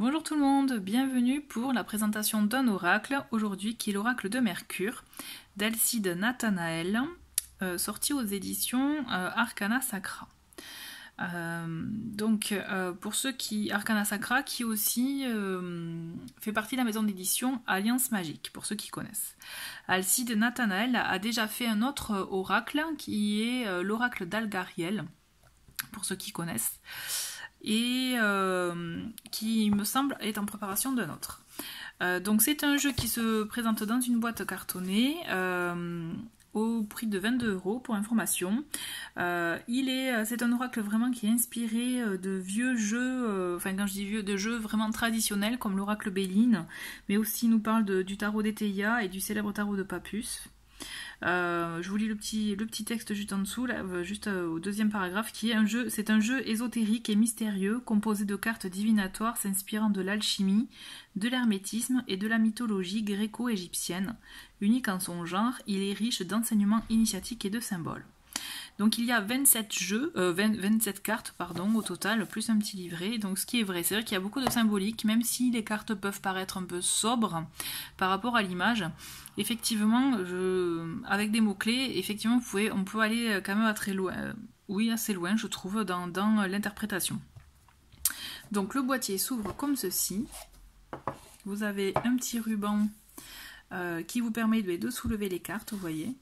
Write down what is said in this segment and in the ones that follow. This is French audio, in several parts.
Bonjour tout le monde, bienvenue pour la présentation d'un oracle, aujourd'hui qui est l'oracle de Mercure, d'Alcide Nathanaël, sorti aux éditions Arcana Sacra. Pour ceux qui... Arcana Sacra qui aussi fait partie de la maison d'édition Alliance Magique, pour ceux qui connaissent. Alcide Nathanaël a déjà fait un autre oracle qui est l'oracle d'Algariel, pour ceux qui connaissent, et qui me semble est en préparation d'un autre. Donc c'est un jeu qui se présente dans une boîte cartonnée au prix de 22 € pour information. C'est un oracle vraiment qui est inspiré de vieux jeux, enfin quand je dis vieux, de jeux vraiment traditionnels comme l'oracle Béline, mais aussi il nous parle du tarot d'Eteia et du célèbre tarot de Papus. Je vous lis le petit texte juste en dessous, là, juste au deuxième paragraphe, qui est c'est un jeu ésotérique et mystérieux, composé de cartes divinatoires s'inspirant de l'alchimie, de l'hermétisme et de la mythologie gréco-égyptienne. Unique en son genre, il est riche d'enseignements initiatiques et de symboles. Donc il y a 27 cartes au total, plus un petit livret. Donc ce qui est vrai, c'est vrai qu'il y a beaucoup de symbolique, même si les cartes peuvent paraître un peu sobres par rapport à l'image. Effectivement, avec des mots-clés, effectivement, on peut aller quand même assez loin, je trouve, dans l'interprétation. Donc le boîtier s'ouvre comme ceci. Vous avez un petit ruban qui vous permet de soulever les cartes, vous voyez.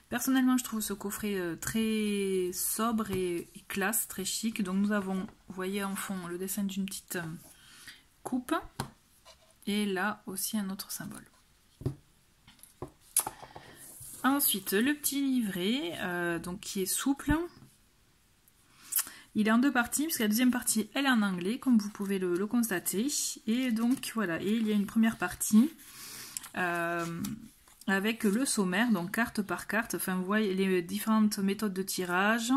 Personnellement, je trouve ce coffret très sobre et classe, très chic. Donc nous avons, vous voyez en fond, le dessin d'une petite coupe. Et là aussi un autre symbole. Ensuite, le petit livret, qui est souple. Il est en deux parties, puisque la deuxième partie, elle est en anglais, comme vous pouvez le constater. Et donc voilà, et il y a une première partie avec le sommaire, donc carte par carte, enfin vous voyez les différentes méthodes de tirage,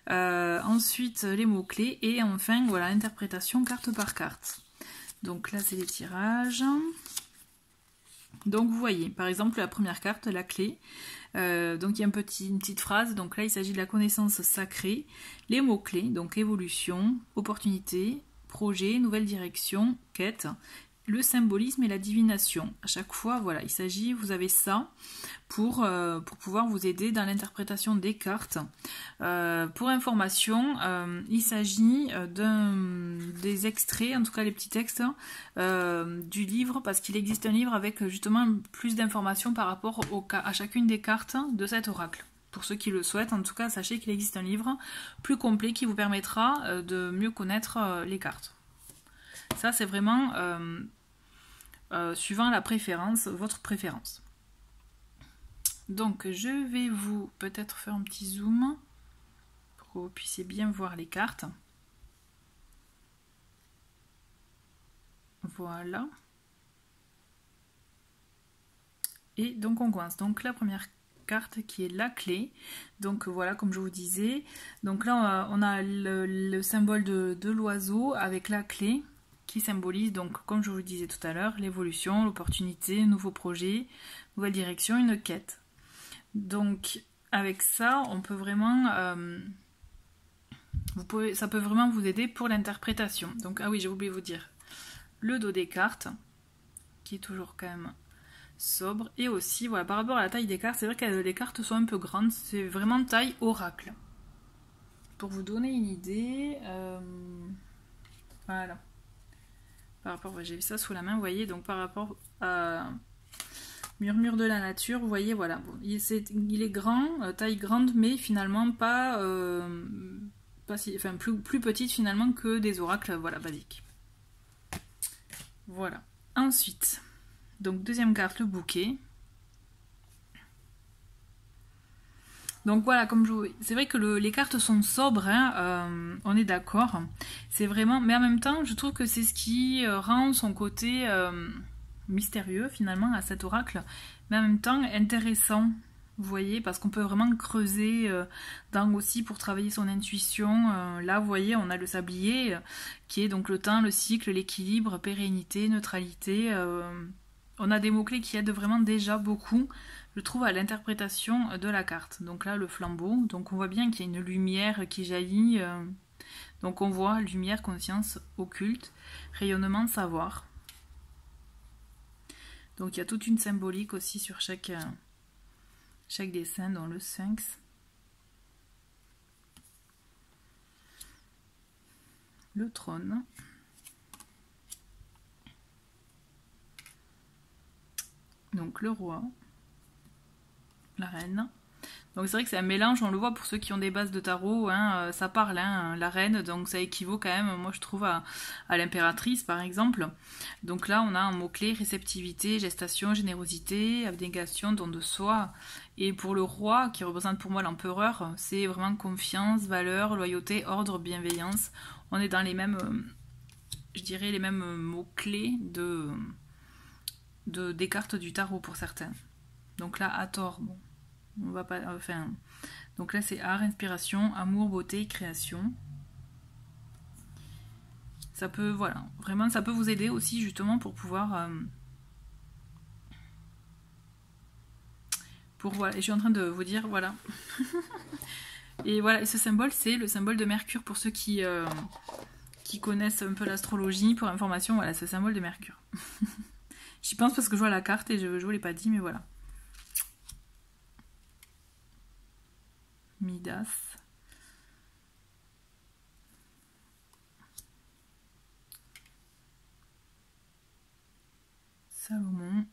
ensuite les mots-clés, et enfin voilà, l'interprétation carte par carte. Donc là c'est les tirages. Donc vous voyez, par exemple la première carte, la clé, donc il y a une petite phrase, donc là il s'agit de la connaissance sacrée, les mots-clés, donc évolution, opportunité, projet, nouvelle direction, quête, le symbolisme et la divination. À chaque fois, voilà, il s'agit, vous avez ça pour pouvoir vous aider dans l'interprétation des cartes. Pour information, il s'agit des extraits, en tout cas les petits textes du livre, parce qu'il existe un livre avec justement plus d'informations par rapport à chacune des cartes de cet oracle. Pour ceux qui le souhaitent, en tout cas, sachez qu'il existe un livre plus complet qui vous permettra de mieux connaître les cartes. Ça, c'est vraiment suivant la préférence, votre préférence. Donc, je vais vous peut-être faire un petit zoom pour que vous puissiez bien voir les cartes. Voilà. Et donc, on commence. Donc, la première carte qui est la clé. Donc, voilà, comme je vous disais. Donc là, on a le symbole de l'oiseau avec la clé, qui symbolise, donc, comme je vous le disais tout à l'heure, l'évolution, l'opportunité, un nouveau projet, nouvelle direction, une quête. Donc, avec ça, on peut vraiment... ça peut vraiment vous aider pour l'interprétation. Donc, ah oui, j'ai oublié de vous dire. Le dos des cartes, qui est toujours quand même sobre. Et aussi, voilà, par rapport à la taille des cartes, c'est vrai que les cartes sont un peu grandes. C'est vraiment taille oracle. Pour vous donner une idée... voilà. Par rapport, j'ai vu ça sous la main, vous voyez, donc par rapport à Murmure de la nature, vous voyez, voilà, bon, il est grand, taille grande, mais finalement pas plus petite finalement que des oracles, voilà, basiques. Voilà. Ensuite, donc deuxième carte, le bouquet. Donc voilà, c'est vrai que les cartes sont sobres, hein, on est d'accord. C'est vraiment, mais en même temps, je trouve que c'est ce qui rend son côté mystérieux finalement à cet oracle, mais en même temps intéressant. Vous voyez, parce qu'on peut vraiment creuser aussi pour travailler son intuition. Là, vous voyez, on a le sablier qui est donc le temps, le cycle, l'équilibre, pérennité, neutralité. On a des mots-clés qui aident vraiment déjà beaucoup, je trouve, à l'interprétation de la carte. Donc là, le flambeau, donc on voit bien qu'il y a une lumière qui jaillit Donc on voit lumière, conscience, occulte, rayonnement, savoir. Donc il y a toute une symbolique aussi sur chaque dessin, dans le sphinx. Le trône. Donc le roi. La reine. Donc c'est vrai que c'est un mélange, on le voit pour ceux qui ont des bases de tarot, hein, ça parle, hein, la reine, donc ça équivaut quand même, moi je trouve, à l'impératrice par exemple. Donc là on a un mot-clé, réceptivité, gestation, générosité, abnégation, don de soi. Et pour le roi, qui représente pour moi l'empereur, c'est vraiment confiance, valeur, loyauté, ordre, bienveillance. On est dans les mêmes, je dirais, les mêmes mots-clés des cartes du tarot pour certains. Donc là, à tort, bon. On va pas, enfin, donc là c'est art, inspiration, amour, beauté, création. Ça peut, voilà, vraiment ça peut vous aider aussi justement pour pouvoir voilà, et je suis en train de vous dire, voilà. Et voilà, et ce symbole c'est le symbole de Mercure pour ceux qui connaissent un peu l'astrologie. Pour information, voilà, ce symbole de Mercure. J'y pense parce que je vois la carte et je vous l'ai pas dit, mais voilà. Midas. Salomon.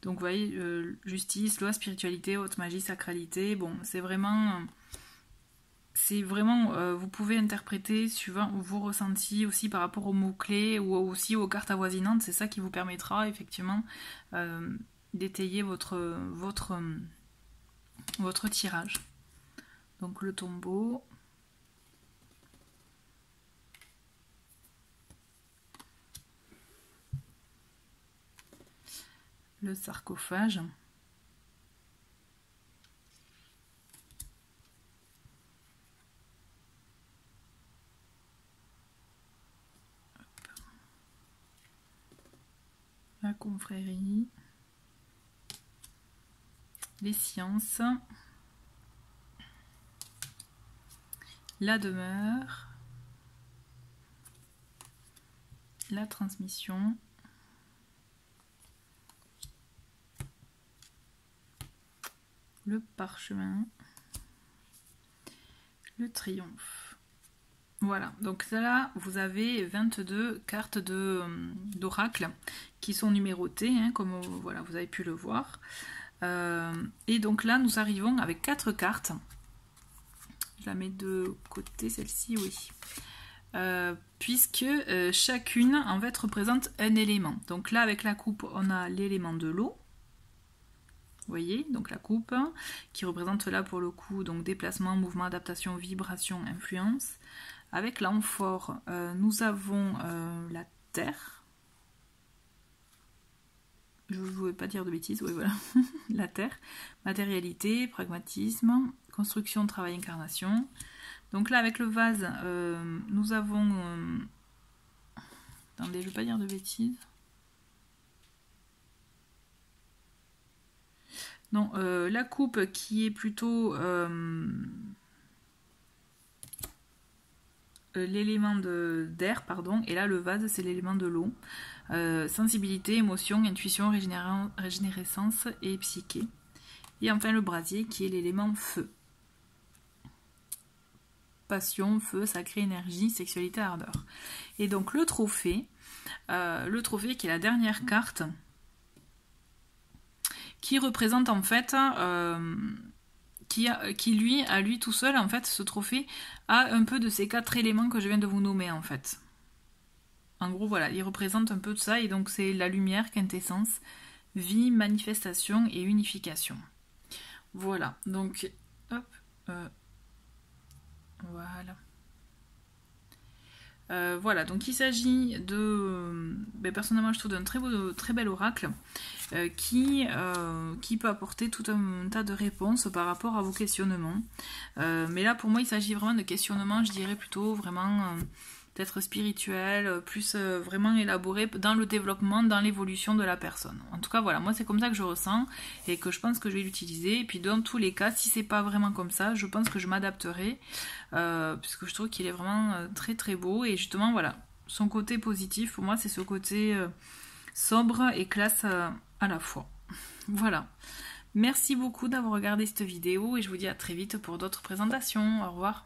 Donc vous voyez, justice, loi, spiritualité, haute magie, sacralité. Bon, c'est vraiment, vous pouvez interpréter suivant vos ressentis aussi par rapport aux mots-clés ou aussi aux cartes avoisinantes. C'est ça qui vous permettra effectivement d'étayer votre tirage. Donc le tombeau. Le sarcophage. La confrérie. Les sciences. La demeure. La transmission. Le parchemin. Le triomphe. Voilà, donc là vous avez 22 cartes d'oracle qui sont numérotées, hein, comme voilà, vous avez pu le voir. Et donc là nous arrivons avec 4 cartes. Je la mets de côté, celle-ci, oui. Puisque chacune en fait représente un élément. Donc là avec la coupe on a l'élément de l'eau. Vous voyez, donc la coupe qui représente là pour le coup donc déplacement, mouvement, adaptation, vibration, influence. Avec l'amphore, nous avons la terre. Je ne voulais pas dire de bêtises, oui voilà, la terre. Matérialité, pragmatisme, construction, travail, incarnation. Donc là avec le vase, nous avons... Attendez, je ne veux pas dire de bêtises. Non, la coupe qui est plutôt l'élément d'air, pardon, et là le vase c'est l'élément de l'eau. Sensibilité, émotion, intuition, régénérescence et psyché. Et enfin le brasier qui est l'élément feu. Passion, feu, sacré, énergie, sexualité, ardeur. Et donc le trophée qui est la dernière carte, qui représente en fait, qui lui, à lui tout seul, en fait, ce trophée a un peu de ces 4 éléments que je viens de vous nommer, en fait. En gros, voilà, il représente un peu de ça, et donc c'est la lumière, quintessence, vie, manifestation et unification. Voilà, donc, hop, voilà. Voilà, donc il s'agit de, personnellement je trouve d'un très bel oracle qui peut apporter tout un tas de réponses par rapport à vos questionnements. Mais là pour moi il s'agit vraiment de questionnements, je dirais plutôt vraiment d'être spirituel, plus vraiment élaboré dans le développement, dans l'évolution de la personne. En tout cas, voilà, moi c'est comme ça que je ressens et que je pense que je vais l'utiliser. Et puis dans tous les cas, si c'est pas vraiment comme ça, je pense que je m'adapterai, puisque je trouve qu'il est vraiment très très beau. Et justement, voilà, son côté positif, pour moi, c'est ce côté sobre et classe à la fois. Voilà. Merci beaucoup d'avoir regardé cette vidéo et je vous dis à très vite pour d'autres présentations. Au revoir.